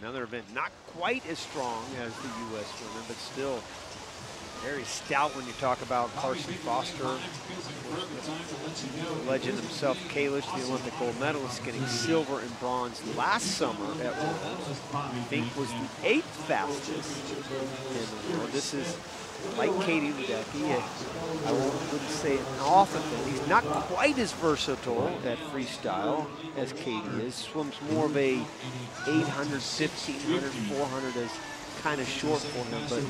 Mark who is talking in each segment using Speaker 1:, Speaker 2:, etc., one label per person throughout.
Speaker 1: Another event not quite as strong as the U.S. women, but still very stout when you talk about Carson Foster, the legend himself, Kalish, the Olympic gold medalist, getting silver and bronze last summer at Worlds. Finke was the 8th fastest in the world. This is like Katie Ledecky. I wouldn't say it often, but he's not quite as versatile at freestyle as Katie is. Swims more of a 800, 1500, 400 as kind of short for him, but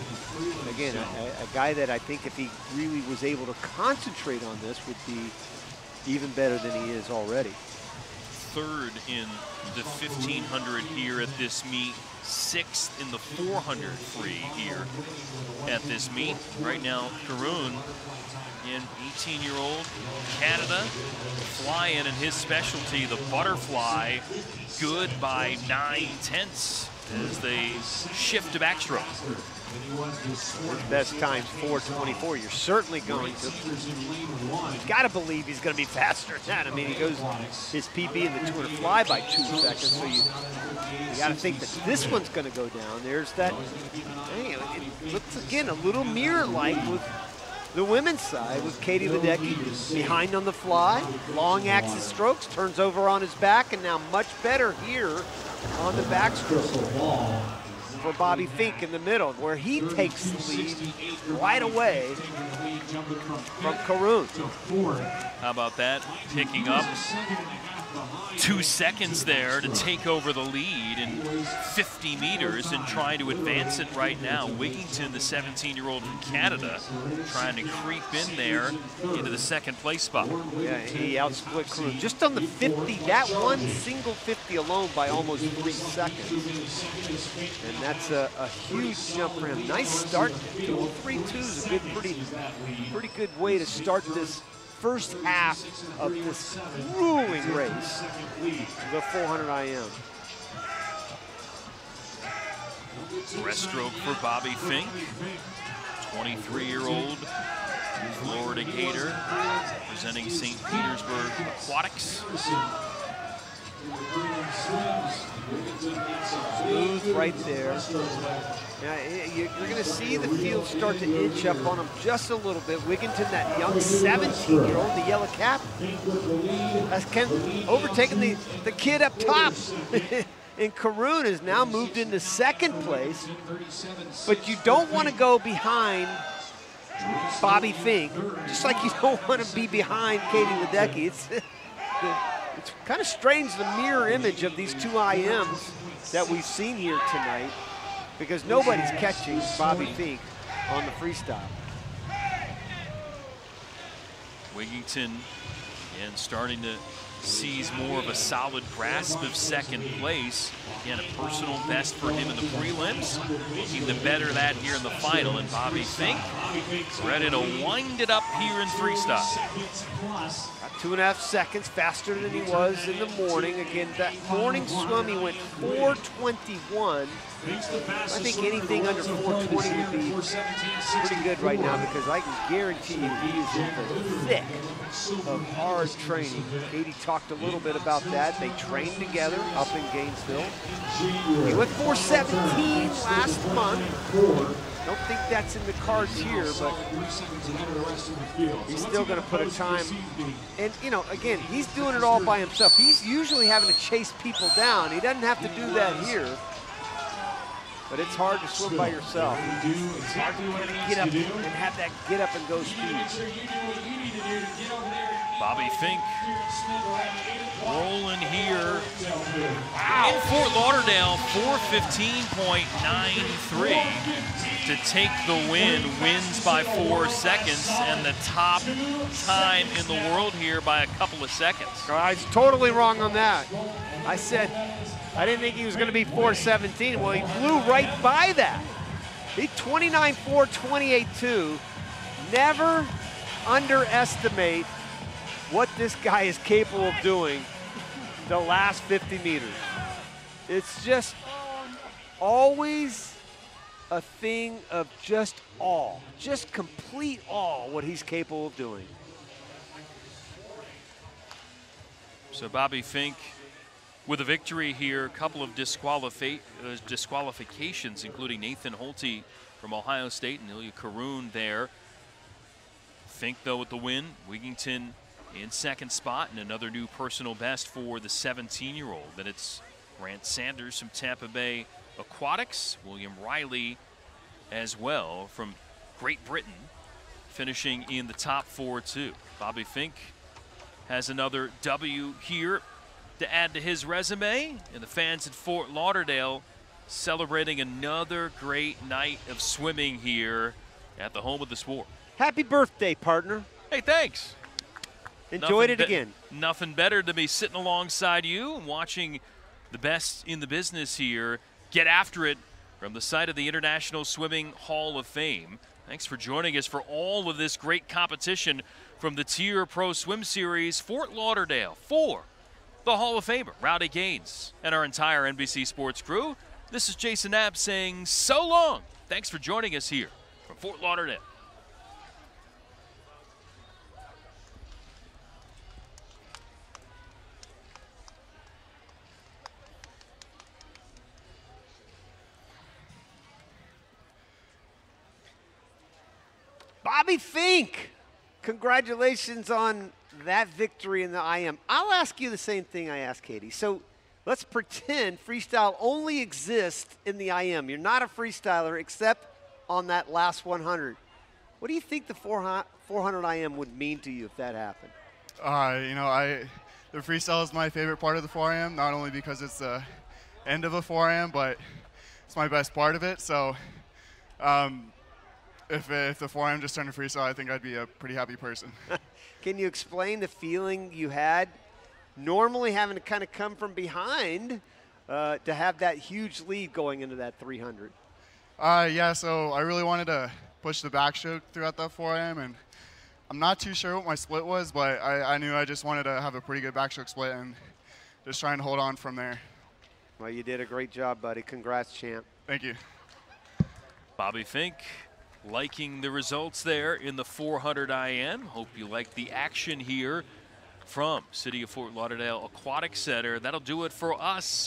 Speaker 1: again, a guy that I think if he really was able to concentrate on this would be even better than he is already.
Speaker 2: 3rd in the 1500 here at this meet, 6th in the 400 free here at this meet. Right now, Karun, in 18-year-old Canada, flying in his specialty, the butterfly, good by 9/10 as they shift to backstroke.
Speaker 1: His best time's 4:24. You're certainly going to. You've got to believe he's going to be faster than that. I mean, he goes his PB in the 200 fly by 2 seconds, so you got to think that this one's going to go down. There's that. Hey, it looks again a little mirror-like with the women's side, with Katie Ledecky behind on the fly, long axis strokes, turns over on his back, and now much better here on the backstroke for Bobby Finke in the middle, where he takes the lead right away from Karun.
Speaker 2: How about that? Picking up 2 seconds there to take over the lead in 50 meters and trying to advance it right now. Wigginton, the 17-year-old from Canada, trying to creep in there into the 2nd place spot.
Speaker 1: Yeah, he outsplit Karun just on the 50, that one single 50 alone by almost 3 seconds. And that's a huge jump for him. Nice start. 3.2 is a good, pretty good way to start this first half of this grueling race, the 400 IM.
Speaker 2: Breaststroke for Bobby Finke, 23-year-old Florida Gator, representing St. Petersburg Aquatics.
Speaker 1: Smooth right there. Now, you're going to see the field start to inch up on him just a little bit. Wigginton, that young 17-year-old, the yellow cap, has overtaken the kid up top. And Karun has now moved into 2nd place. But you don't want to go behind Bobby Finke, just like you don't want to be behind Katie Ledecky. It's kind of strange, the mirror image of these 2 IMs that we've seen here tonight, because nobody's catching Bobby Finke on the freestyle.
Speaker 2: Wigginton, again, starting to seize more of a solid grasp of 2nd place. Again, a personal best for him in the prelims. Looking to better that here in the final. And Bobby Finke ready to wind it up here in freestyle.
Speaker 1: Got 2.5 seconds faster than he was in the morning. Again, that morning swim, he went 4:21. I think anything under 4:20 would be pretty good right now, because I can guarantee you he is in the thick of hard training. Katie talked a little bit about that. They trained together up in Gainesville. He went 4:17 last month. Don't think that's in the cards here, but he's still going to put a time. And, you know, again, he's doing it all by himself. He's usually having to chase people down. He doesn't have to do that here. But it's hard to swim by yourself. It's hard to kind of get up and have that get up and go speed.
Speaker 2: Bobby Finke rolling here in Fort Lauderdale, 4:15.93 to take the win. Wins by 4 seconds, and the top time in the world here by a couple of seconds.
Speaker 1: I was totally wrong on that. I said I didn't think he was going to be 4:17. Well, he flew right by that. He 29.4, 28.2. Never underestimate what this guy is capable of doing the last 50 meters. It's just always a thing of just awe, just complete awe what he's capable of doing.
Speaker 2: So Bobby Finke with a victory here, a couple of disqualifications, including Nathan Holte from Ohio State and Ilya Karoun there. Finke, though, with the win. Wigginton in second spot, and another new personal best for the 17-year-old. Then it's Grant Sanders from Tampa Bay Aquatics, William Riley as well from Great Britain, finishing in the top 4 too. Bobby Finke has another W here to add to his resume, and the fans at Fort Lauderdale celebrating another great night of swimming here at the home of the sport.
Speaker 1: Happy birthday, partner.
Speaker 2: Hey, thanks.
Speaker 1: Enjoyed it again.
Speaker 2: Nothing better to be sitting alongside you and watching the best in the business here get after it from the site of the International Swimming Hall of Fame. Thanks for joining us for all of this great competition from the TYR Pro Swim Series, Fort Lauderdale, for the Hall of Famer, Rowdy Gaines, and our entire NBC Sports crew. This is Jason Knapp saying so long. Thanks for joining us here from Fort Lauderdale.
Speaker 1: Bobby Finke, congratulations on that victory in the IM. I'll ask you the same thing I asked Katie. So let's pretend freestyle only exists in the IM. You're not a freestyler except on that last 100. What do you think the 400 IM would mean to you if that happened?
Speaker 3: The freestyle is my favorite part of the 4IM, not only because it's the end of a 4IM, but it's my best part of it. So if the 4IM just turned to freestyle, I think I'd be a pretty happy person.
Speaker 1: Can you explain the feeling you had normally having to kind of come from behind to have that huge lead going into that 300?
Speaker 3: Yeah, so I really wanted to push the backstroke throughout that 4IM, and I'm not too sure what my split was, but I knew I just wanted to have a pretty good backstroke split and just trying to hold on from there.
Speaker 1: Well, you did a great job, buddy. Congrats, champ.
Speaker 3: Thank you.
Speaker 2: Bobby Finke liking the results there in the 400 IM. Hope you like the action here from City of Fort Lauderdale Aquatic Center. That'll do it for us.